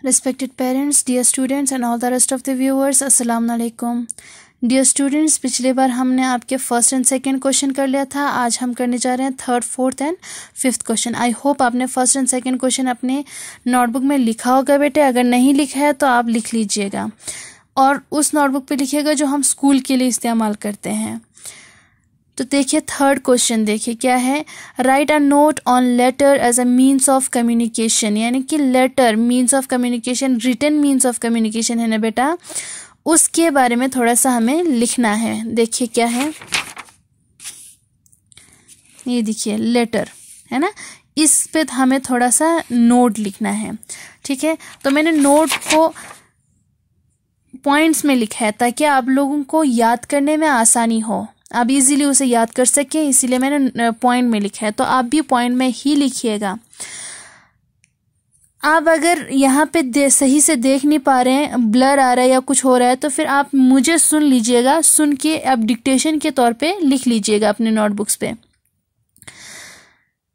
Respected parents, dear students and all the rest of the viewers, अस्सलाम वालेकुम। Dear students, पिछले बार हमने आपके फर्स्ट एंड सेकंड क्वेश्चन कर लिया था। आज हम करने जा रहे हैं third, fourth and fifth question. I hope आपने फर्स्ट एंड सेकंड क्वेश्चन अपने नोटबुक में लिखा होगा बेटे। अगर नहीं लिखा है तो आप लिख लीजिएगा और उस नोटबुक पे लिखिएगा जो हम स्कूल के लिए इस्तेमाल करते हैं। तो देखिए थर्ड क्वेश्चन, देखिए क्या है। Write a note on letter as a means of communication, यानी कि letter means of communication, written means of communication है ना बेटा, उसके बारे में थोड़ा सा हमें लिखना है। देखिए क्या है, ये देखिए लेटर है ना, इस पे हमें थोड़ा सा नोट लिखना है। ठीक है, तो मैंने नोट को पॉइंट्स में लिखा है ताकि आप लोगों को याद करने में आसानी हो, आप इजीली उसे याद कर सकें, इसीलिए मैंने पॉइंट में लिखा है। तो आप भी पॉइंट में ही लिखिएगा। आप अगर यहाँ पे सही से देख नहीं पा रहे हैं, ब्लर आ रहा है या कुछ हो रहा है, तो फिर आप मुझे सुन लीजिएगा, सुन के आप डिक्टेशन के तौर पे लिख लीजिएगा अपने नोटबुक्स पे।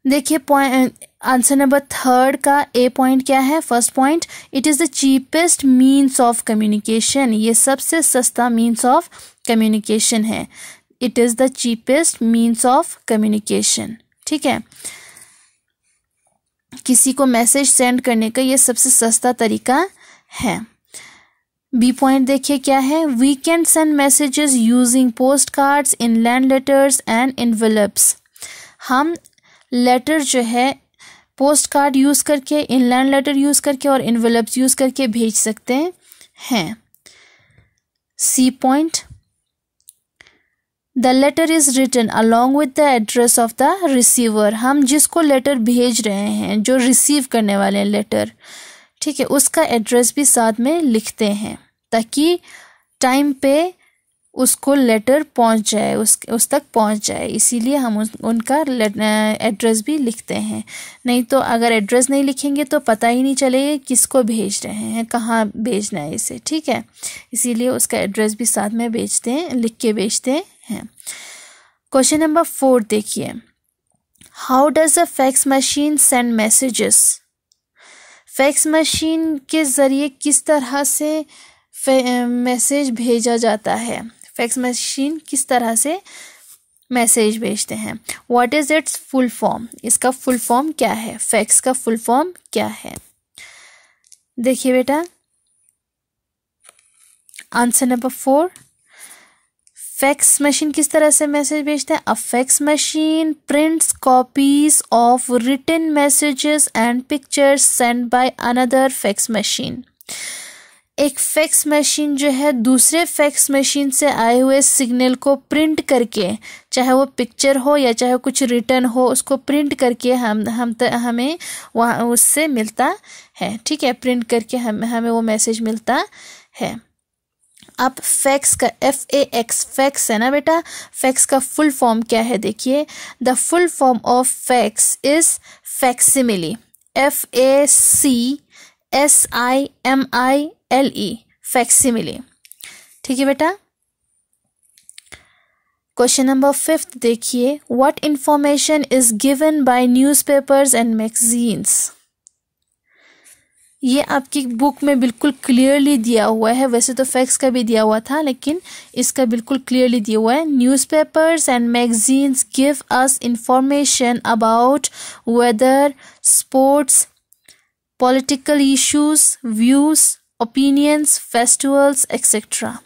देखिए पॉइंट आंसर नंबर थर्ड का ए पॉइंट क्या है। First point, it is the cheapest means of communication, ये सबसे सस्ता मीन्स ऑफ कम्युनिकेशन है। It is the cheapest means of communication. ठीक है, किसी को मैसेज सेंड करने का ये सबसे सस्ता तरीका है। बी पॉइंट देखिए क्या है। We can send messages using post cards, inland letters and envelopes. हम लेटर जो है पोस्ट कार्ड यूज़ करके, इनलैंड लेटर यूज़ करके और एनवेलप्स यूज़ करके भेज सकते हैं। C point, the letter is written along with the address of the receiver. हम जिसको लेटर भेज रहे हैं, जो रिसीव करने वाले हैं लेटर, ठीक है, उसका एड्रेस भी साथ में लिखते हैं ताकि टाइम पे उसको लेटर पहुंच जाए, उस तक पहुंच जाए। इसीलिए हम उनका एड्रेस भी लिखते हैं। नहीं तो अगर एड्रेस नहीं लिखेंगे तो पता ही नहीं चलेगा किसको भेज रहे हैं, कहाँ भेजना है इसे। ठीक है, इसीलिए उसका एड्रेस भी साथ में भेजते हैं, लिख के भेजते हैं। क्वेश्चन नंबर 4 देखिए। How does a fax machine send messages. Fax machine के ज़रिए किस तरह से मैसेज भेजा जाता है। फैक्स मशीन किस तरह से मैसेज भेजते हैं। What is it's full form, इसका फुल फॉर्म क्या है, फैक्स का फुल फॉर्म क्या है। देखिए बेटा आंसर नंबर 4, फैक्स मशीन किस तरह से मैसेज भेजते हैं। A fax machine prints copies of written messages and pictures send by another fax machine. एक फैक्स मशीन जो है दूसरे फैक्स मशीन से आए हुए सिग्नल को प्रिंट करके, चाहे वो पिक्चर हो या चाहे कुछ रिटन हो, उसको प्रिंट करके हमें वहाँ उससे मिलता है। ठीक है, प्रिंट करके हमें वो मैसेज मिलता है। अब फैक्स का FAX फैक्स है ना बेटा, फैक्स का फुल फॉर्म क्या है देखिए। The full form of fax is facsimile, FACSIMILE, facsimile. ठीक है बेटा। क्वेश्चन नंबर 5 देखिए। What information is given by newspapers and magazines. ये आपकी बुक में बिल्कुल क्लियरली दिया हुआ है, वैसे तो फैक्स का भी दिया हुआ था लेकिन इसका बिल्कुल क्लियरली दिया हुआ है। Newspapers and magazines give us information about whether, sports, political issues, views, opinions, festivals etcetera.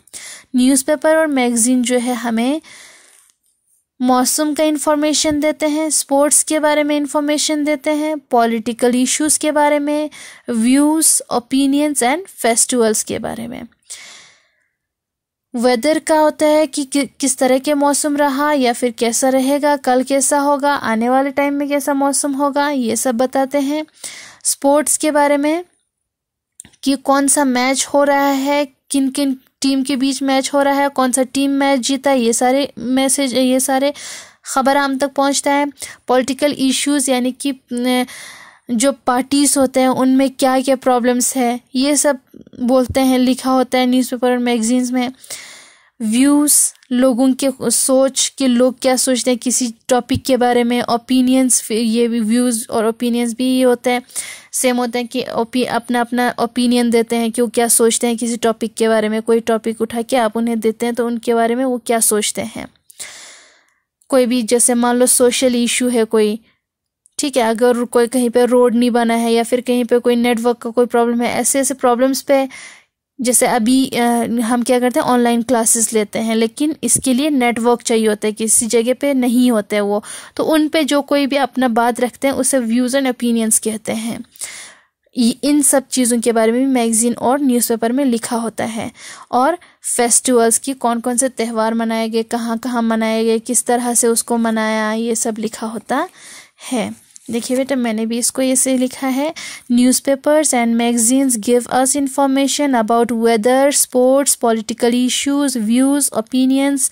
Newspaper और मैगजीन जो है हमें मौसम का इंफॉर्मेशन देते हैं, स्पोर्ट्स के बारे में इंफॉर्मेशन देते हैं, पॉलिटिकल इश्यूज के बारे में, व्यूज, ओपिनियंस एंड फेस्टिवल्स के बारे में। वेदर का होता है कि किस तरह के मौसम रहा या फिर कैसा रहेगा, कल कैसा होगा, आने वाले टाइम में कैसा मौसम होगा, ये सब बताते हैं। स्पोर्ट्स के बारे में कि कौन सा मैच हो रहा है, किन किन टीम के बीच मैच हो रहा है, कौन सा टीम मैच जीता, ये सारे मैसेज, ये सारे खबर हम तक पहुंचता है। पॉलिटिकल इश्यूज यानी कि जो पार्टीज होते हैं उनमें क्या क्या प्रॉब्लम्स है, ये सब बोलते हैं, लिखा होता है न्यूज़पेपर और मैगजीन्स में। व्यूज़, लोगों के सोच कि लोग क्या सोचते हैं किसी टॉपिक के बारे में, ओपिनियंस, ये भी व्यूज़ और ओपिनियंस भी ये होता है, सेम होता है कि अपना अपना ओपिनियन देते हैं कि वो क्या सोचते हैं किसी टॉपिक के बारे में। कोई टॉपिक उठा के आप उन्हें देते हैं तो उनके बारे में वो क्या सोचते हैं। कोई भी जैसे मान लो सोशल इशू है कोई, ठीक है, अगर कोई कहीं पे रोड नहीं बना है या फिर कहीं पे कोई नेटवर्क का कोई प्रॉब्लम है, ऐसे ऐसे प्रॉब्लम्स पे जैसे अभी हम क्या करते हैं ऑनलाइन क्लासेस लेते हैं, लेकिन इसके लिए नेटवर्क चाहिए होता है, किसी जगह पे नहीं होता है वो, तो उन पे जो कोई भी अपना बात रखते हैं उसे व्यूज़ एंड ओपिनियंस कहते हैं। इन सब चीज़ों के बारे में भी मैगज़ीन और न्यूज़पेपर में लिखा होता है। और फेस्टिवल्स की कौन कौन से त्यौहार मनाए गए, कहाँ कहाँ मनाए गए, किस तरह से उसको मनाया, ये सब लिखा होता है। देखिए बेटा मैंने भी इसको ऐसे लिखा है, newspapers and magazines give us information about whether, sports, political issues, views, opinions,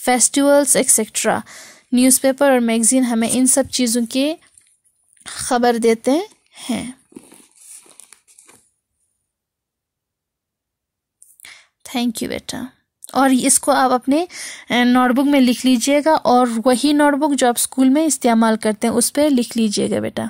festivals etcetera. Newspaper और मैगज़ीन हमें इन सब चीज़ों की खबर देते हैं। थैंक यू बेटा। और इसको आप अपने नोटबुक में लिख लीजिएगा और वही नोटबुक जो आप स्कूल में इस्तेमाल करते हैं उस पर लिख लीजिएगा बेटा।